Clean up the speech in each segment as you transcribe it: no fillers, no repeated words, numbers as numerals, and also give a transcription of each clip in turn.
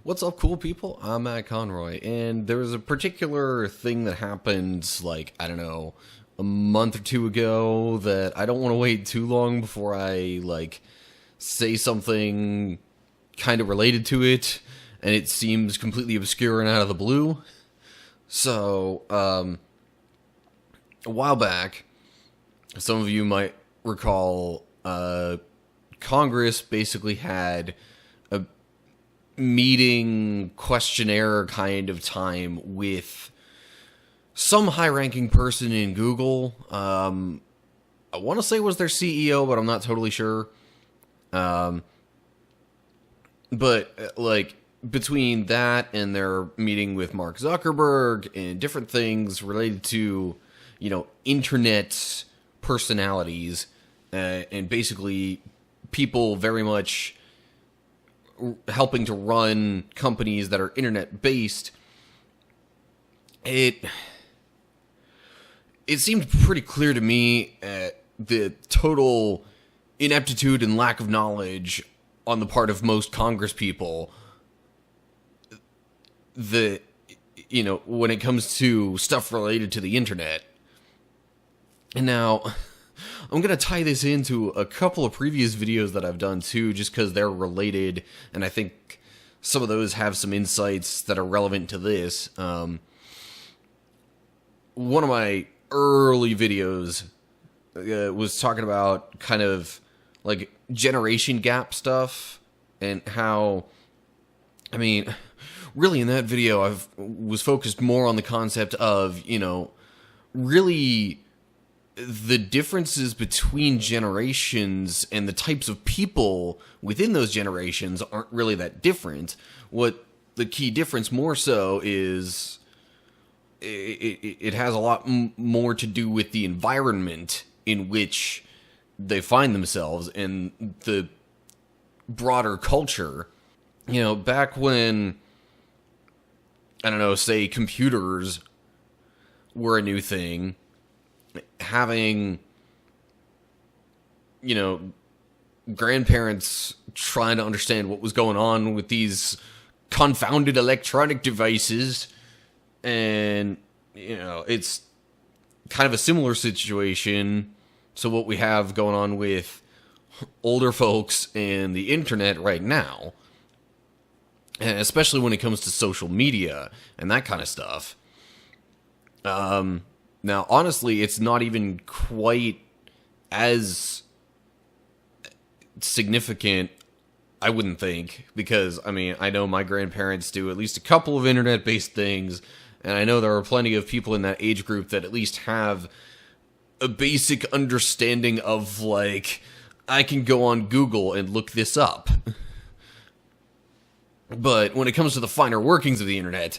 What's up, cool people? I'm Matt Conroy, and there was a particular thing that happened, I don't know, a month or two ago that I don't want to wait too long before I, say something kind of related to it, and it seems completely obscure and out of the blue. So, a while back, some of you might recall, Congress basically had a meeting questionnaire kind of time with some high-ranking person in Google. I want to say it was their CEO, but I'm not totally sure. But between that and their meeting with Mark Zuckerberg and different things related to, internet personalities, and basically people very much helping to run companies that are internet-based, it seemed pretty clear to me the total ineptitude and lack of knowledge on the part of most Congress people that, when it comes to stuff related to the internet. And now, I'm going to tie this into a couple of previous videos that I've done too, just because they're related, and I think some of those have some insights that are relevant to this. One of my early videos was talking about kind of generation gap stuff, and how, really in that video I was focused more on the concept of, really the differences between generations and the types of people within those generations aren't really that different. What the key difference more so is it has a lot more to do with the environment in which they find themselves and the broader culture. Back when, I don't know, say computers were a new thing, having, grandparents trying to understand what was going on with these confounded electronic devices, and, it's kind of a similar situation. So what we have going on with older folks and the internet right now, and especially when it comes to social media and that kind of stuff. Now, honestly, it's not even quite as significant, I wouldn't think, because, I know my grandparents do at least a couple of internet-based things, and I know there are plenty of people in that age group that at least have a basic understanding of, I can go on Google and look this up. But when it comes to the finer workings of the internet,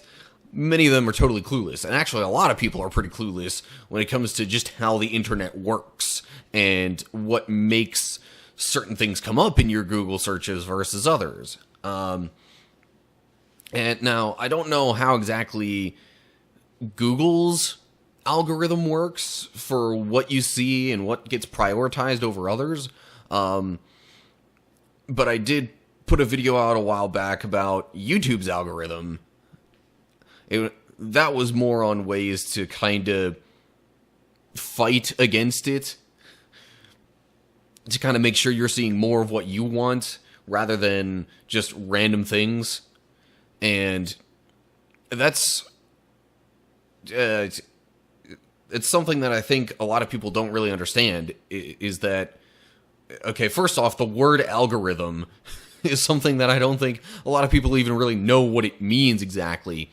many of them are totally clueless. And actually, a lot of people are pretty clueless when it comes to just how the internet works and what makes certain things come up in your Google searches versus others. And now, I don't know how exactly Google's algorithm works for what you see and what gets prioritized over others. But I did put a video out a while back about YouTube's algorithm. That was more on ways to kind of fight against it, to kind of make sure you're seeing more of what you want rather than just random things. And that's it's something that I think a lot of people don't really understand, is that, okay, first off, the word algorithm is something that I don't think a lot of people even really know what it means exactly.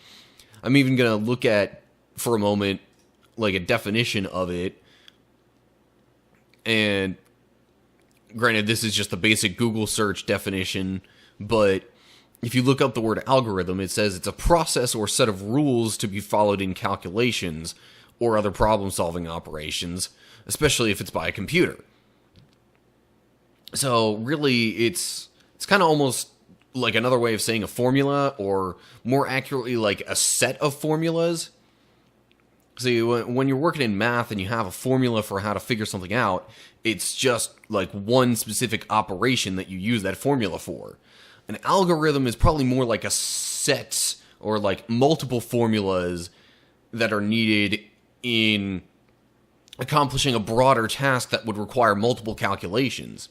I'm even going to look at, for a moment, a definition of it. And granted, this is just the basic Google search definition, but if you look up the word algorithm, it says it's a process or set of rules to be followed in calculations or other problem-solving operations, especially if it's by a computer. So really, it's kind of almost like another way of saying a formula, or more accurately, a set of formulas. See, when you're working in math and you have a formula for how to figure something out, it's just one specific operation that you use that formula for. An algorithm is probably more like a sets or like multiple formulas that are needed in accomplishing a broader task that would require multiple calculations.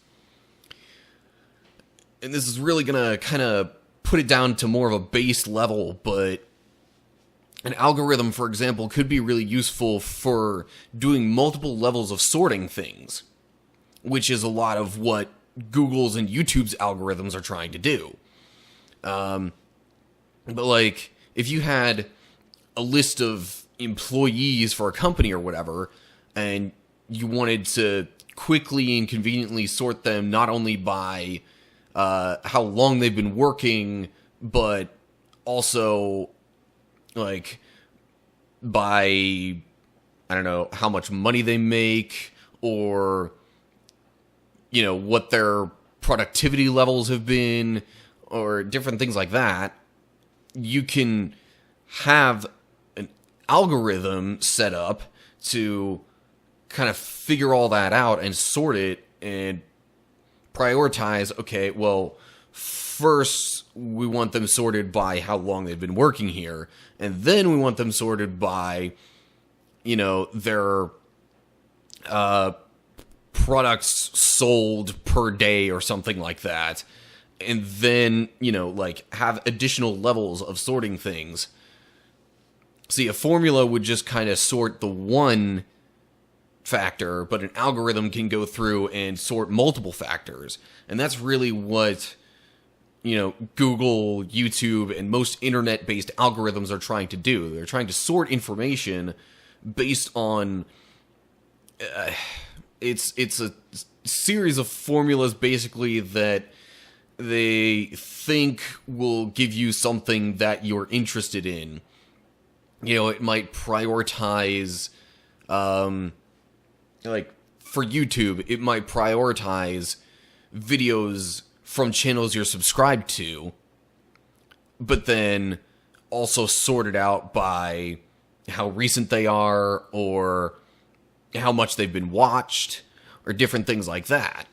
And this is really going to kind of put it down to more of a base level, but an algorithm, for example, could be really useful for doing multiple levels of sorting things, which is a lot of what Google's and YouTube's algorithms are trying to do. But like, if you had a list of employees for a company or whatever, and you wanted to quickly and conveniently sort them not only by how long they've been working, but also like by, I don't know, how much money they make, or you know, what their productivity levels have been, or different things like that, you can have an algorithm set up to kind of figure all that out and sort it and prioritize, okay, well, first we want them sorted by how long they've been working here, and then we want them sorted by, you know, their products sold per day or something like that. And then, you know, like, have additional levels of sorting things. See, a formula would just kind of sort the one factor, but an algorithm can go through and sort multiple factors. And that's really what, you know, Google, YouTube, and most internet-based algorithms are trying to do. They're trying to sort information based on... It's a series of formulas, basically, that they think will give you something that you're interested in. You know, it might prioritize, like, for YouTube, it might prioritize videos from channels you're subscribed to, but then also sort it out by how recent they are, or how much they've been watched, or different things like that.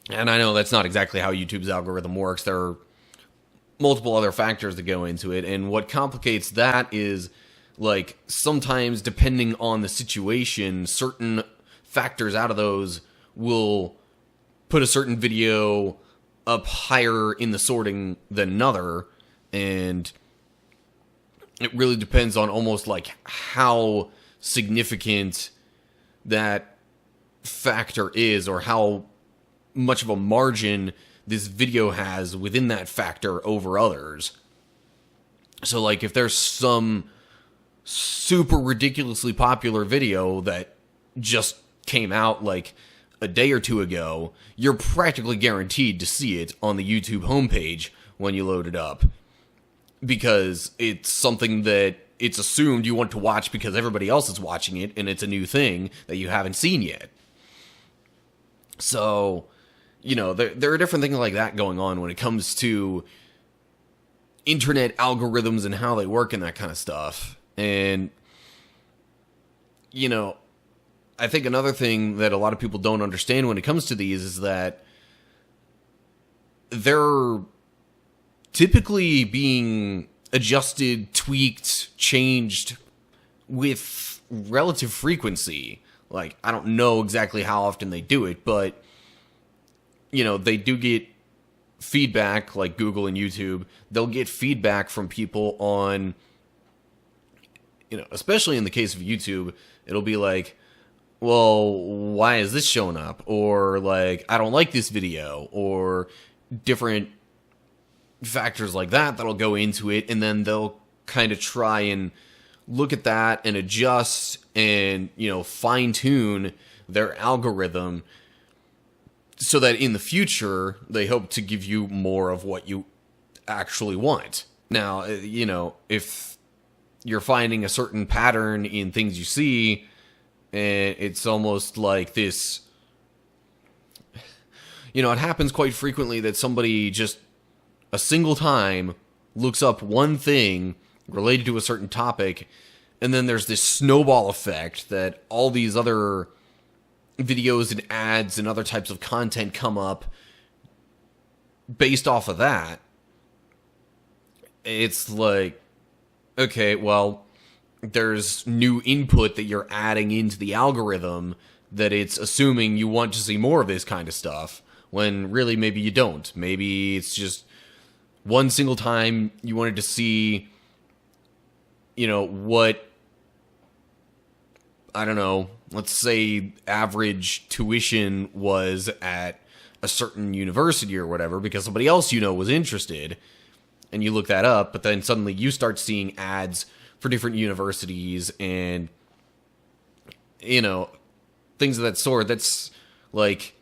And I know that's not exactly how YouTube's algorithm works. There are multiple other factors that go into it, and what complicates that is, like, sometimes depending on the situation, certain factors out of those will put a certain video up higher in the sorting than another, and it really depends on almost like how significant that factor is, or how much of a margin this video has within that factor over others. So, like, if there's some super ridiculously popular video that just came out like a day or two ago, you're practically guaranteed to see it on the YouTube homepage when you load it up, because it's something that it's assumed you want to watch because everybody else is watching it, and it's a new thing that you haven't seen yet. So, you know, there are different things like that going on when it comes to internet algorithms and how they work and that kind of stuff. And, you know, I think another thing that a lot of people don't understand when it comes to these is that they're typically being adjusted, tweaked, changed with relative frequency. Like, I don't know exactly how often they do it, but, you know, they do get feedback, like Google and YouTube. They'll get feedback from people on, you know, especially in the case of YouTube, it'll be like, well, why is this showing up? Or, like, I don't like this video, or different factors like that that'll go into it, and then they'll kind of try and look at that and adjust and, you know, fine-tune their algorithm so that in the future they hope to give you more of what you actually want. Now, you know, if you're finding a certain pattern in things you see, and it's almost like this, you know, it happens quite frequently that somebody just a single time looks up one thing related to a certain topic, and then there's this snowball effect that all these other videos and ads and other types of content come up based off of that. it's like, okay, well, there's new input that you're adding into the algorithm that it's assuming you want to see more of this kind of stuff, when really maybe you don't. Maybe it's just one single time you wanted to see, what, I don't know, let's say average tuition was at a certain university or whatever, because somebody else was interested, and you look that up, but then suddenly you start seeing ads for different universities and, things of that sort. That's like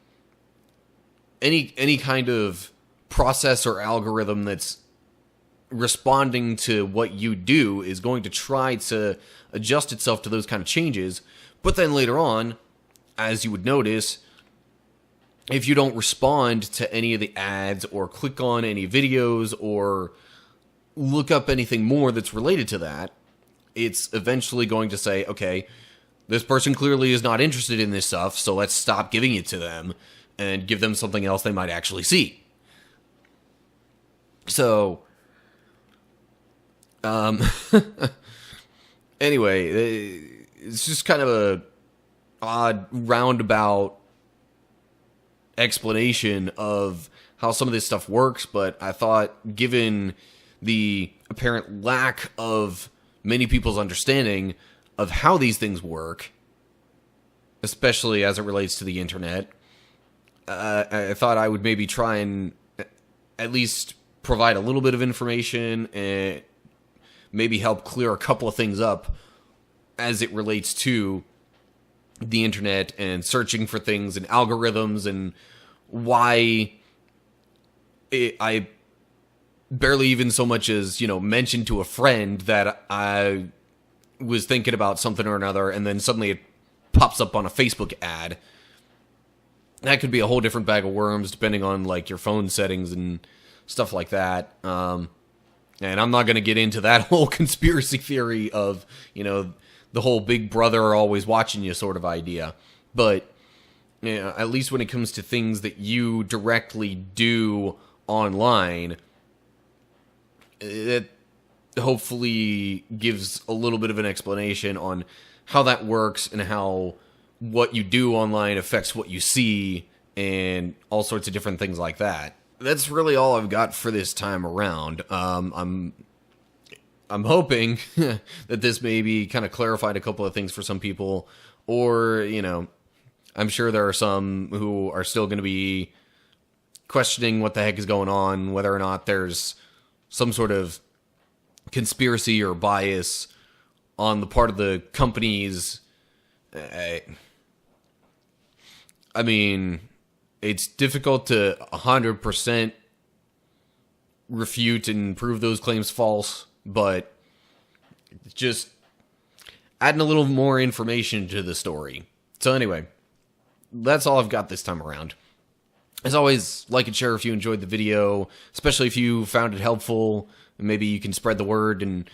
any kind of process or algorithm that's responding to what you do is going to try to adjust itself to those kind of changes. But then later on, as you would notice, if you don't respond to any of the ads or click on any videos or look up anything more that's related to that, it's eventually going to say, okay, this person clearly is not interested in this stuff, so let's stop giving it to them and give them something else they might actually see. So, anyway, it's just kind of a odd roundabout explanation of how some of this stuff works, but I thought, given the apparent lack of many people's understanding of how these things work, especially as it relates to the internet, I thought I would maybe try and at least provide a little bit of information and maybe help clear a couple of things up as it relates to the internet and searching for things and algorithms, and why I barely even so much as, mentioned to a friend that I was thinking about something or another, and then suddenly it pops up on a Facebook ad. That could be a whole different bag of worms, depending on, like, your phone settings and stuff like that. And I'm not going to get into that whole conspiracy theory of, the whole Big Brother always watching you sort of idea. But, at least when it comes to things that you directly do online, it hopefully gives a little bit of an explanation on how that works and how what you do online affects what you see and all sorts of different things like that. That's really all I've got for this time around. I'm hoping that this maybe kind of clarified a couple of things for some people, or, I'm sure there are some who are still going to be questioning what the heck is going on, whether or not there's some sort of conspiracy or bias on the part of the companies. I mean, it's difficult to 100% refute and prove those claims false, but just adding a little more information to the story. So anyway, that's all I've got this time around. As always, like and share if you enjoyed the video, especially if you found it helpful. Maybe you can spread the word and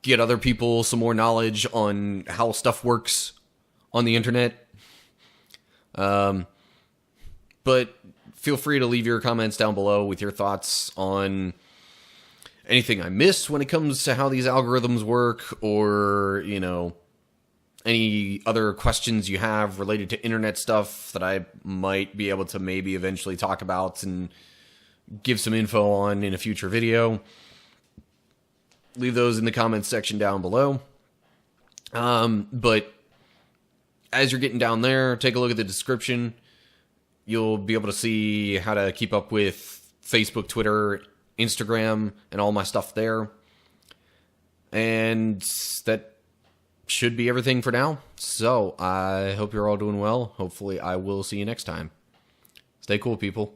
get other people some more knowledge on how stuff works on the internet. But feel free to leave your comments down below with your thoughts on anything I missed when it comes to how these algorithms work, or, any other questions you have related to internet stuff that I might be able to maybe eventually talk about and give some info on in a future video. Leave those in the comments section down below. But as you're getting down there, take a look at the description. You'll be able to see how to keep up with Facebook, Twitter, Instagram, and all my stuff there. And that should be everything for now. So I hope you're all doing well. Hopefully I will see you next time. Stay cool, people.